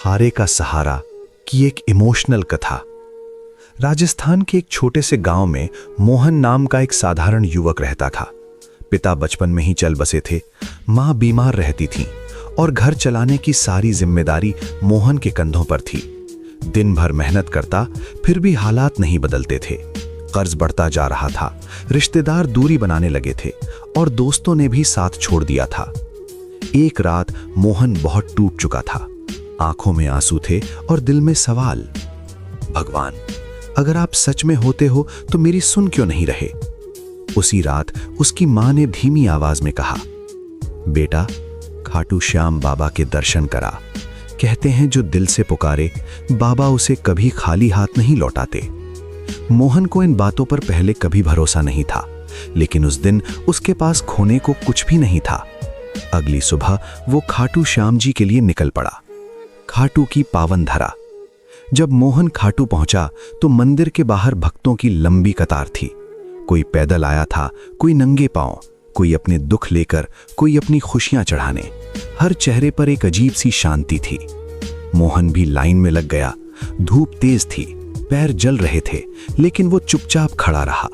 हारे का सहारा की एक इमोशनल कथा। राजस्थान के एक छोटे से गांव में मोहन नाम का एक साधारण युवक रहता था। पिता बचपन में ही चल बसे थे, माँ बीमार रहती थी और घर चलाने की सारी जिम्मेदारी मोहन के कंधों पर थी। दिन भर मेहनत करता, फिर भी हालात नहीं बदलते थे। कर्ज बढ़ता जा रहा था, रिश्तेदार दूरी बनाने लगे थे और दोस्तों ने भी साथ छोड़ दिया था। एक रात मोहन बहुत टूट चुका था। आंखों में आंसू थे और दिल में सवाल, भगवान, अगर आप सच में होते हो तो मेरी सुन क्यों नहीं रहे। उसी रात उसकी मां ने धीमी आवाज में कहा, बेटा, खाटू श्याम बाबा के दर्शन करा। कहते हैं जो दिल से पुकारे बाबा उसे कभी खाली हाथ नहीं लौटाते। मोहन को इन बातों पर पहले कभी भरोसा नहीं था, लेकिन उस दिन उसके पास खोने को कुछ भी नहीं था। अगली सुबह वो खाटू श्याम जी के लिए निकल पड़ा। खाटू की पावन धरा। जब मोहन खाटू पहुंचा तो मंदिर के बाहर भक्तों की लंबी कतार थी। कोई पैदल आया था, कोई नंगे पांव, कोई अपने दुख लेकर, कोई अपनी खुशियां चढ़ाने। हर चेहरे पर एक अजीब सी शांति थी। मोहन भी लाइन में लग गया। धूप तेज थी, पैर जल रहे थे, लेकिन वो चुपचाप खड़ा रहा।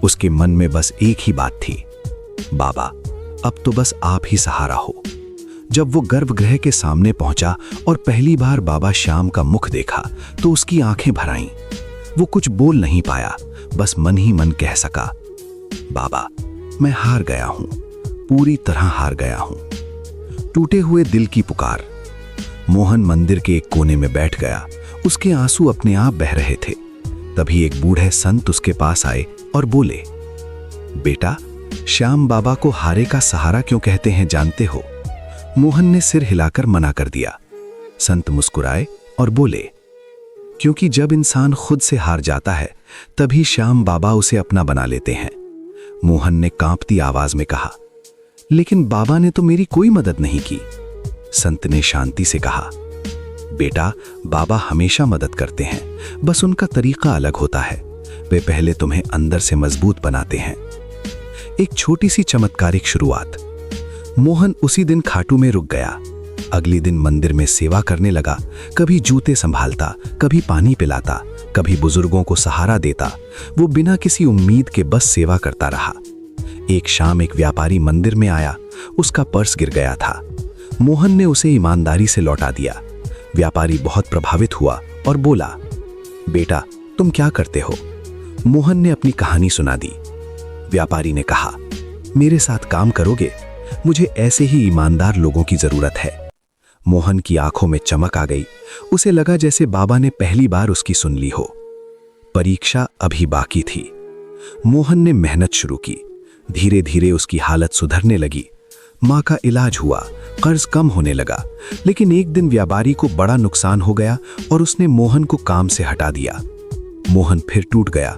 उसके मन में बस एक ही बात थी, बाबा, अब तो बस आप ही सहारा हो। जब वो गर्भगृह के सामने पहुंचा और पहली बार बाबा श्याम का मुख देखा तो उसकी आंखें भर आईं। वो कुछ बोल नहीं पाया, बस मन ही मन कह सका, बाबा, मैं हार गया हूं, पूरी तरह हार गया हूं। टूटे हुए दिल की पुकार। मोहन मंदिर के एक कोने में बैठ गया। उसके आंसू अपने आप बह रहे थे। तभी एक बूढ़े संत उसके पास आए और बोले, बेटा, श्याम बाबा को हारे का सहारा क्यों कहते हैं जानते हो? मोहन ने सिर हिलाकर मना कर दिया। संत मुस्कुराए और बोले, क्योंकि जब इंसान खुद से हार जाता है तभी श्याम बाबा उसे अपना बना लेते हैं। मोहन ने कांपती आवाज में कहा, लेकिन बाबा ने तो मेरी कोई मदद नहीं की। संत ने शांति से कहा, बेटा, बाबा हमेशा मदद करते हैं, बस उनका तरीका अलग होता है। वे पहले तुम्हें अंदर से मजबूत बनाते हैं। एक छोटी सी चमत्कारिक शुरुआत। मोहन उसी दिन खाटू में रुक गया। अगले दिन मंदिर में सेवा करने लगा। कभी जूते संभालता, कभी पानी पिलाता, कभी बुजुर्गों को सहारा देता। वो बिना किसी उम्मीद के बस सेवा करता रहा। एक शाम एक व्यापारी मंदिर में आया। उसका पर्स गिर गया था। मोहन ने उसे ईमानदारी से लौटा दिया। व्यापारी बहुत प्रभावित हुआ और बोला, बेटा, तुम क्या करते हो? मोहन ने अपनी कहानी सुना दी। व्यापारी ने कहा, मेरे साथ काम करोगे? मुझे ऐसे ही ईमानदार लोगों की जरूरत है। मोहन की आंखों में चमक आ गई। उसे लगा जैसे बाबा ने पहली बार उसकी सुन ली हो। परीक्षा अभी बाकी थी। मोहन ने मेहनत शुरू की। धीरे धीरे उसकी हालत सुधरने लगी। मां का इलाज हुआ, कर्ज कम होने लगा। लेकिन एक दिन व्यापारी को बड़ा नुकसान हो गया और उसने मोहन को काम से हटा दिया। मोहन फिर टूट गया।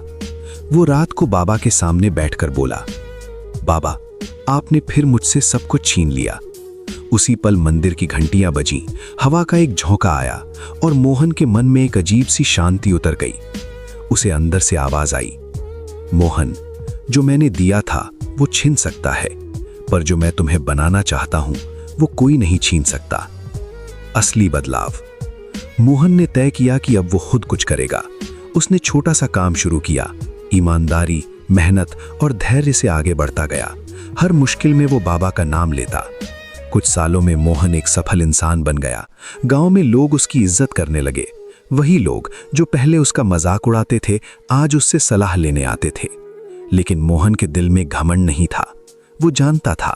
वो रात को बाबा के सामने बैठकर बोला, बाबा, आपने फिर मुझसे सब कुछ छीन लिया। उसी पल मंदिर की घंटियां बजीं, हवा का एक झोंका आया और मोहन के मन में एक अजीब सी शांति उतर गई। उसे अंदर से आवाज आई, मोहन, जो मैंने दिया था वो छिन सकता है, पर जो मैं तुम्हें बनाना चाहता हूं वो कोई नहीं छीन सकता। असली बदलाव। मोहन ने तय किया कि अब वो खुद कुछ करेगा। उसने छोटा सा काम शुरू किया। ईमानदारी, मेहनत और धैर्य से आगे बढ़ता गया। हर मुश्किल में वो बाबा का नाम लेता। कुछ सालों में मोहन एक सफल इंसान बन गया। गांव में लोग उसकी इज्जत करने लगे। वही लोग जो पहले उसका मजाक उड़ाते थे आज उससे सलाह लेने आते थे। लेकिन मोहन के दिल में घमंड नहीं था। वो जानता था,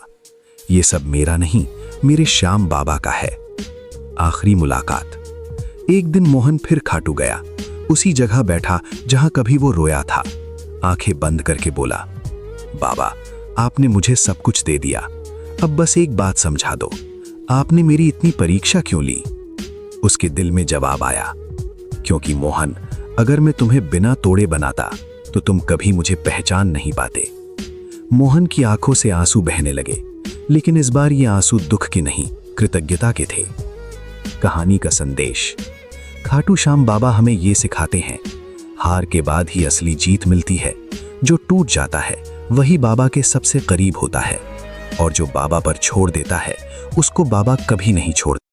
ये सब मेरा नहीं, मेरे श्याम बाबा का है। आखिरी मुलाकात। एक दिन मोहन फिर खाटू गया। उसी जगह बैठा जहां कभी वो रोया था। आंखें बंद करके बोला, बाबा, आपने मुझे सब कुछ दे दिया, अब बस एक बात समझा दो, आपने मेरी इतनी परीक्षा क्यों ली? उसके दिल में जवाब आया, क्योंकि मोहन, अगर मैं तुम्हें बिना तोड़े बनाता तो तुम कभी मुझे पहचान नहीं पाते। मोहन की आंखों से आंसू बहने लगे, लेकिन इस बार ये आंसू दुख के नहीं, कृतज्ञता के थे। कहानी का संदेश। खाटू श्याम बाबा हमें ये सिखाते हैं, हार के बाद ही असली जीत मिलती है। जो टूट जाता है वही बाबा के सबसे करीब होता है, और जो बाबा पर छोड़ देता है उसको बाबा कभी नहीं छोड़ता।